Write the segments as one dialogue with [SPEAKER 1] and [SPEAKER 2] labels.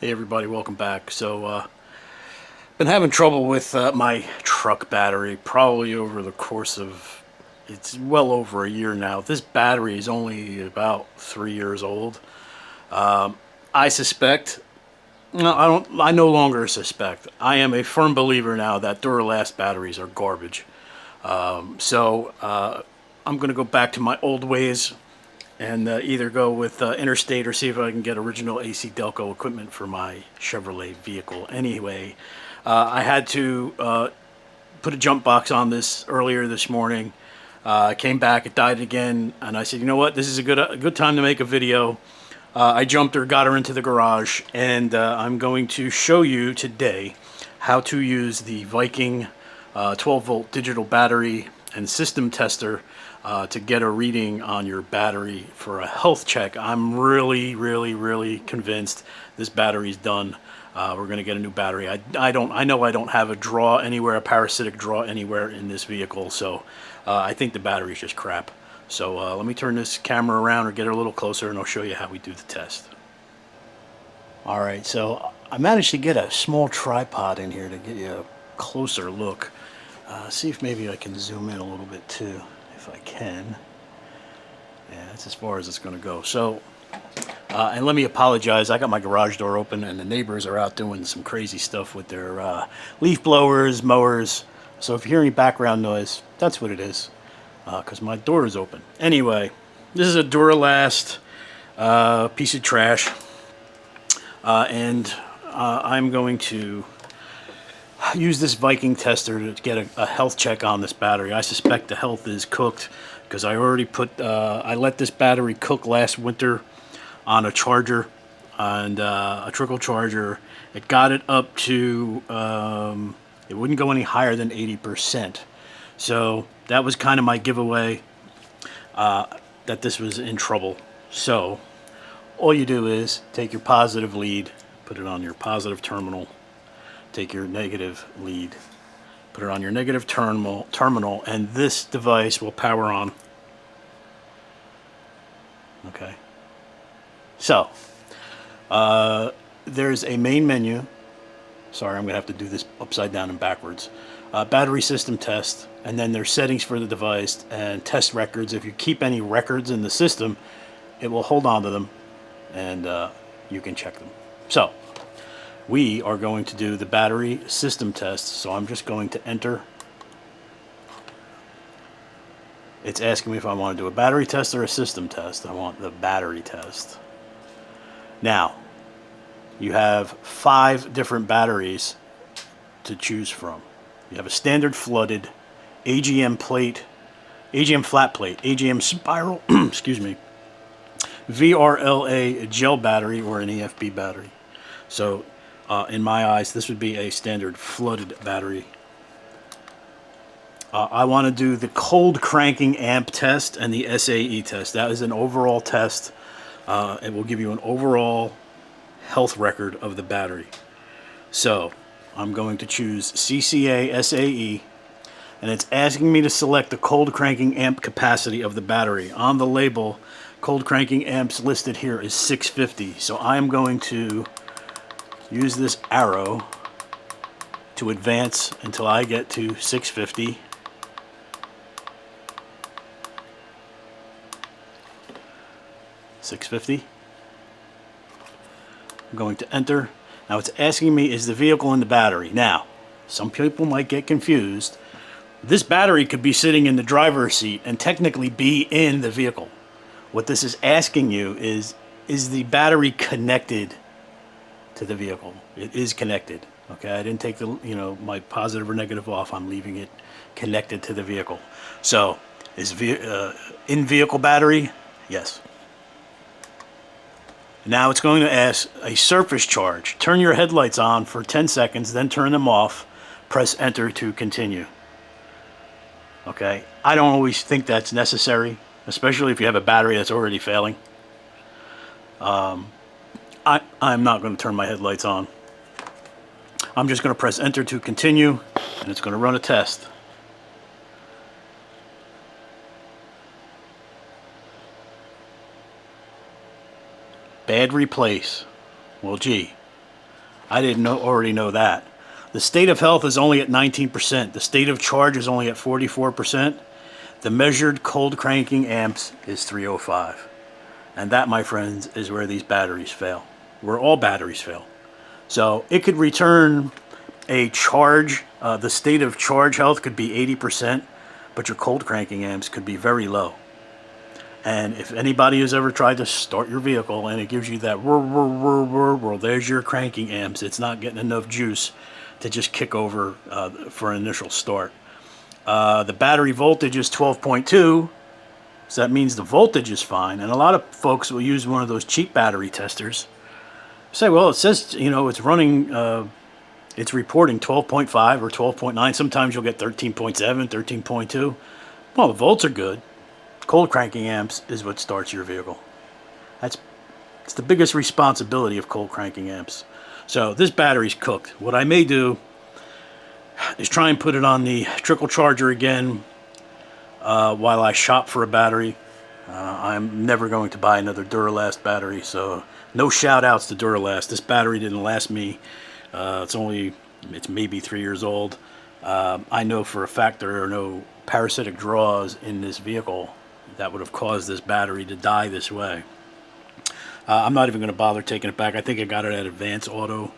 [SPEAKER 1] Hey everybody, welcome back. Been having trouble with my truck battery probably over the course of, it's well over a year now. This battery is only about 3 years old. I suspect, no, I no longer suspect. I am a firm believer now that Duralast batteries are garbage. I'm going to go back to my old ways and either go with Interstate or see if I can get original AC Delco equipment for my Chevrolet vehicle. Anyway, I had to put a jump box on this earlier this morning. I came back, it died again, and I said, you know what, this is a good time to make a video. I jumped her, got her into the garage, and I'm going to show you today how to use the Viking 12 volt digital battery and system tester to get a reading on your battery for a health check. I'm really convinced this battery's done. We're going to get a new battery. I know I don't have a draw anywhere, a parasitic draw anywhere in this vehicle, so I think the battery's just crap. So let me turn this camera around or get her a little closer and I'll show you how we do the test. Alright, so I managed to get a small tripod in here to get you a closer look. See if maybe I can zoom in a little bit too, if I can. Yeah, that's as far as it's going to go. So, and let me apologize, I got my garage door open and the neighbors are out doing some crazy stuff with their leaf blowers, mowers. So if you hear any background noise, that's what it is, because my door is open. Anyway, this is a Duralast piece of trash, and I'm going to use this Viking tester to get a health check on this battery. I suspect the health is cooked because I already I let this battery cook last winter on a charger and a trickle charger. It got it up to, it wouldn't go any higher than 80%. So that was kind of my giveaway that this was in trouble. So all you do is take your positive lead, put it on your positive terminal, take your negative lead, put it on your negative terminal, and this device will power on. Okay. So, there's a main menu. Sorry, I'm going to have to do this upside down and backwards. Battery system test, and then there's settings for the device and test records. If you keep any records in the system, it will hold on to them, and you can check them. So, we are going to do the battery system test, so I'm just going to enter. It's asking me if I want to do a battery test or a system test. I want the battery test. Now, you have 5 different batteries to choose from. You have a standard flooded, AGM plate, AGM flat plate, AGM spiral, excuse me, VRLA gel battery, or an EFB battery. So, in my eyes, this would be a standard flooded battery. I want to do the cold cranking amp test and the SAE test. That is an overall test. It will give you an overall health record of the battery. So I'm going to choose CCA SAE, and it's asking me to select the cold cranking amp capacity of the battery. On the label, cold cranking amps listed here is 650. So I'm going to use this arrow to advance until I get to 650. $650. I'm going to enter. Now it's asking me, is the vehicle in the battery? Now, some people might get confused. This battery could be sitting in the driver's seat and technically be in the vehicle. What this is asking you is the battery connected to the vehicle? It is connected. Okay, I didn't take the, my positive or negative off. I'm leaving it connected to the vehicle. So, is in-vehicle battery? Yes. Now it's going to ask a surface charge. Turn your headlights on for 10 seconds, then turn them off. Press enter to continue. Okay, I don't always think that's necessary, especially if you have a battery that's already failing. I'm not going to turn my headlights on. I'm just going to press enter to continue, and it's going to run a test. Bad replace. Well, gee, I didn't already know that. The state of health is only at 19%. The state of charge is only at 44%. The measured cold cranking amps is 305. And that, my friends, is where these batteries fail. Where all batteries fail. So it could return a charge. The state of charge health could be 80%, but your cold cranking amps could be very low. And if anybody has ever tried to start your vehicle and it gives you that whir, whir, whir, whir, well, there's your cranking amps. It's not getting enough juice to just kick over for an initial start. The battery voltage is 12.2, so that means the voltage is fine. And a lot of folks will use one of those cheap battery testers. Say, well, it says, it's running, it's reporting 12.5 or 12.9. Sometimes you'll get 13.7, 13.2. Well, the volts are good. Cold cranking amps is what starts your vehicle. It's the biggest responsibility of cold cranking amps. So this battery's cooked. What I may do is try and put it on the trickle charger again while I shop for a battery. I'm never going to buy another Duralast battery, so no shout outs to Duralast. This battery didn't last me. It's maybe 3 years old. I know for a fact there are no parasitic draws in this vehicle that would have caused this battery to die this way. I'm not even going to bother taking it back. I think I got it at Advance Auto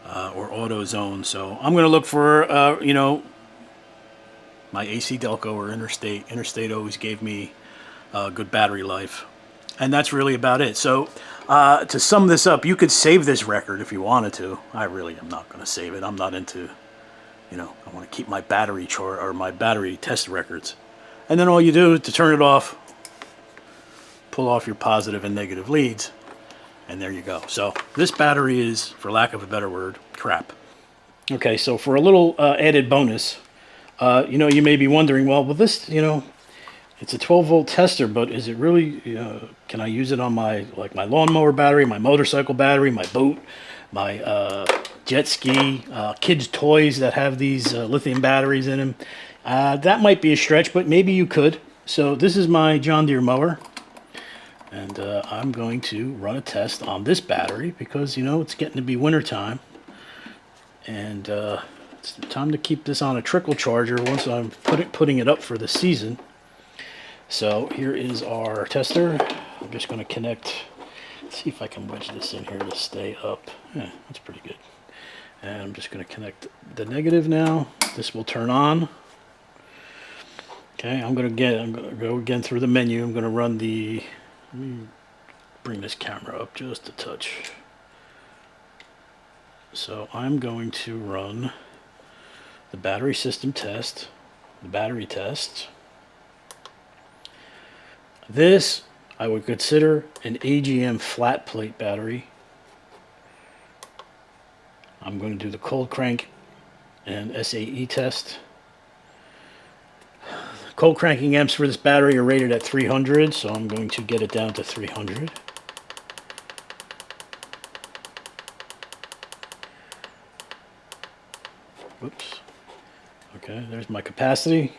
[SPEAKER 1] or AutoZone. So I'm going to look for, my AC Delco or Interstate. Interstate always gave me good battery life. And that's really about it. So to sum this up, you could save this record if you wanted to. I really am not going to save it. I'm not into, I want to keep my battery my battery test records. And then all you do is to turn it off, pull off your positive and negative leads, and there you go. So this battery is, for lack of a better word, crap. Okay, so for a little added bonus, you may be wondering, well, this, it's a 12-volt tester, but is it really, can I use it on my lawnmower battery, my motorcycle battery, my boat, my jet ski, kids' toys that have these lithium batteries in them? That might be a stretch, but maybe you could. So this is my John Deere mower, and I'm going to run a test on this battery because, it's getting to be winter time, and it's time to keep this on a trickle charger once I'm putting it up for the season. So here is our tester. I'm just going to connect. Let's see if I can wedge this in here to stay up. Yeah, that's pretty good. And I'm just going to connect the negative now. This will turn on. Okay, I'm going to go again through the menu. I'm going to run let me bring this camera up just a touch. So I'm going to run the battery system test, the battery test. This I would consider an AGM flat plate battery. I'm going to do the cold crank and SAE test. Cold cranking amps for this battery are rated at 300, so I'm going to get it down to 300. Whoops. Okay, there's my capacity.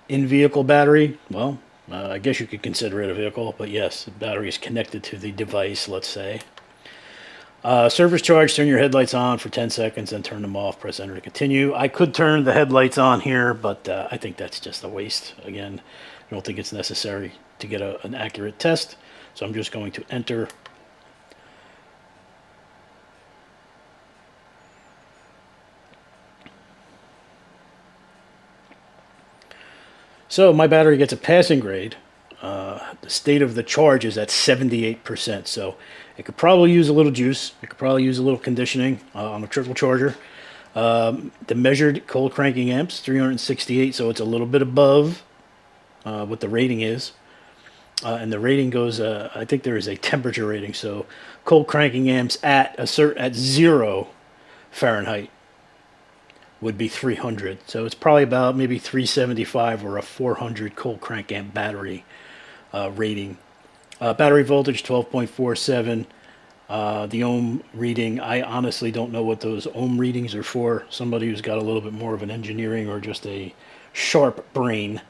[SPEAKER 1] In-vehicle battery, well, I guess you could consider it a vehicle, but yes, the battery is connected to the device, let's say. Service charge, turn your headlights on for 10 seconds, then turn them off, press enter to continue. I could turn the headlights on here, but I think that's just a waste. Again, I don't think it's necessary to get an accurate test, so I'm just going to enter. So my battery gets a passing grade. The state of the charge is at 78%, so it could probably use a little juice. It could probably use a little conditioning on a trickle charger. The measured cold cranking amps, 368, so it's a little bit above what the rating is. And the rating goes, I think there is a temperature rating, so cold cranking amps at 0 Fahrenheit would be 300. So it's probably about maybe 375 or a 400 cold crank amp battery rating. Battery voltage 12.47. The ohm reading, I honestly don't know what those ohm readings are for. Somebody who's got a little bit more of an engineering or just a sharp brain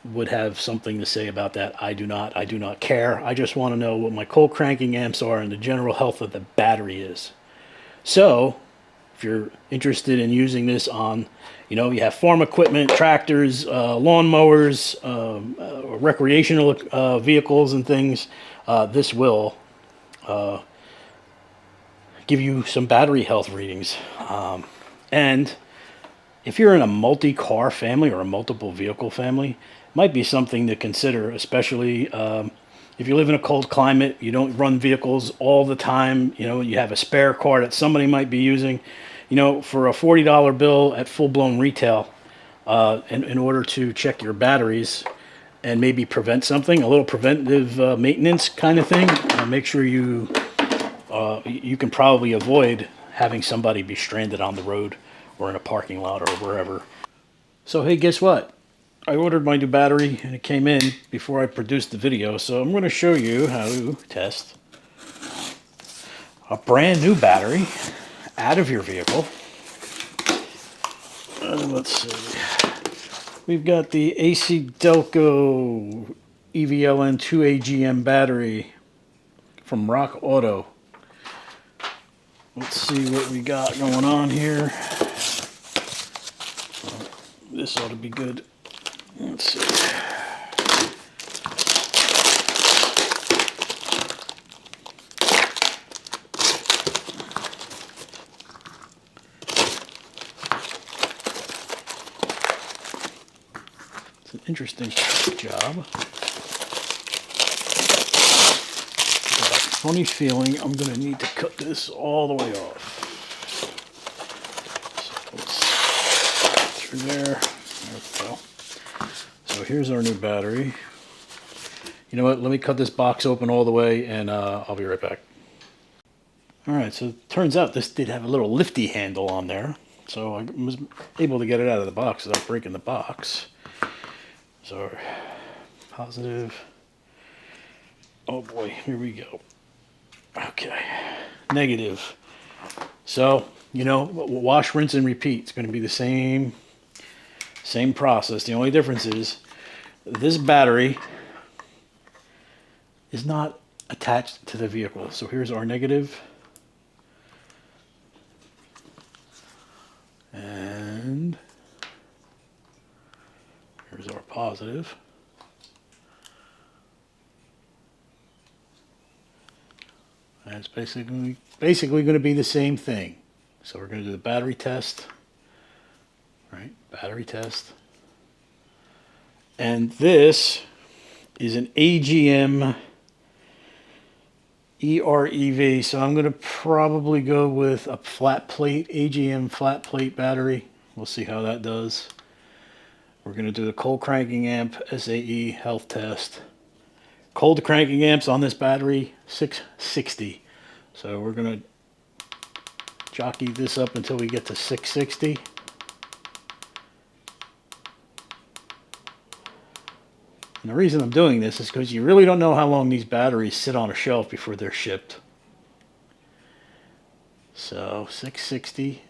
[SPEAKER 1] would have something to say about that. I do not. I do not care. I just want to know what my cold cranking amps are and the general health of the battery is. So, if you're interested in using this on, you have farm equipment, tractors, lawnmowers, recreational vehicles and things, this will give you some battery health readings. And if you're in a multi-car family or a multiple vehicle family, it might be something to consider, especially if you live in a cold climate, you don't run vehicles all the time, you have a spare car that somebody might be using, for a $40 bill at full-blown retail, in order to check your batteries and maybe prevent something, a little preventive maintenance kind of thing. Make sure you can probably avoid having somebody be stranded on the road or in a parking lot or wherever. So hey, guess what? I ordered my new battery and it came in before I produced the video, so I'm going to show you how to test a brand new battery out of your vehicle. Let's see. We've got the AC Delco EVLN 2AGM battery from Rock Auto. Let's see what we got going on here. This ought to be good. Let's see. It's an interesting job. Got a funny feeling I'm going to need to cut this all the way off. So let's through there. There we go. So here's our new battery. You know what? Let me cut this box open all the way and I'll be right back. Alright, so it turns out this did have a little lifty handle on there. So I was able to get it out of the box without breaking the box. So, positive. Oh boy, here we go. Okay, negative. So, wash, rinse, and repeat. It's going to be the same process. The only difference is this battery is not attached to the vehicle. So here's our negative. And here's our positive. And it's basically going to be the same thing. So we're going to do the battery test. Right? Battery test. And this is an AGM EREV. So I'm going to probably go with a flat plate, AGM flat plate battery. We'll see how that does. We're going to do the cold cranking amp SAE health test. Cold cranking amps on this battery, 660. So we're going to jockey this up until we get to 660. And the reason I'm doing this is because you really don't know how long these batteries sit on a shelf before they're shipped. So 660.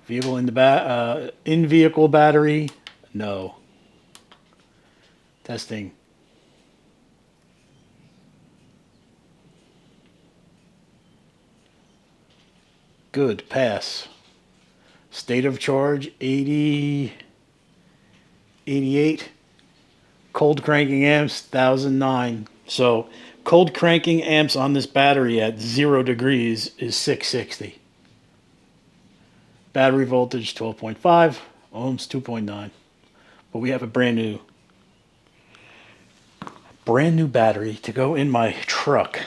[SPEAKER 1] Vehicle in-vehicle battery, no. Testing. Good, pass. State of charge, 80, 88. Cold cranking amps, 1009. So cold cranking amps on this battery at 0 degrees is 660. Battery voltage, 12.5. Ohms, 2.9. But we have a brand new battery to go in my truck.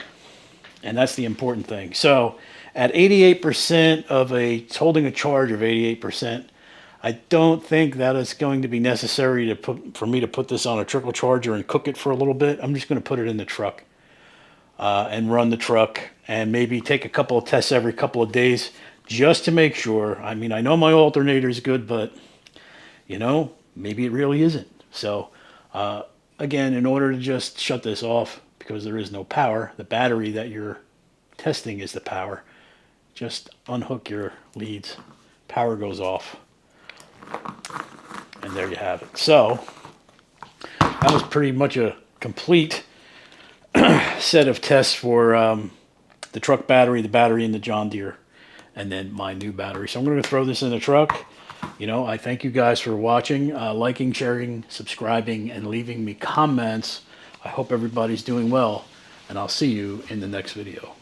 [SPEAKER 1] And that's the important thing. So at 88% of it's holding a charge of 88%, I don't think that it's going to be necessary for me to put this on a trickle charger and cook it for a little bit. I'm just going to put it in the truck and run the truck and maybe take a couple of tests every couple of days just to make sure. I mean, I know my alternator is good, but maybe it really isn't. So again, in order to just shut this off, because there is no power, the battery that you're testing is the power. Just unhook your leads, power goes off, and there you have it. So that was pretty much a complete set of tests for the truck battery, the battery in the John Deere, and then my new battery. So I'm going to throw this in the truck. You know, I thank you guys for watching, liking, sharing, subscribing, and leaving me comments. I hope everybody's doing well, and I'll see you in the next video.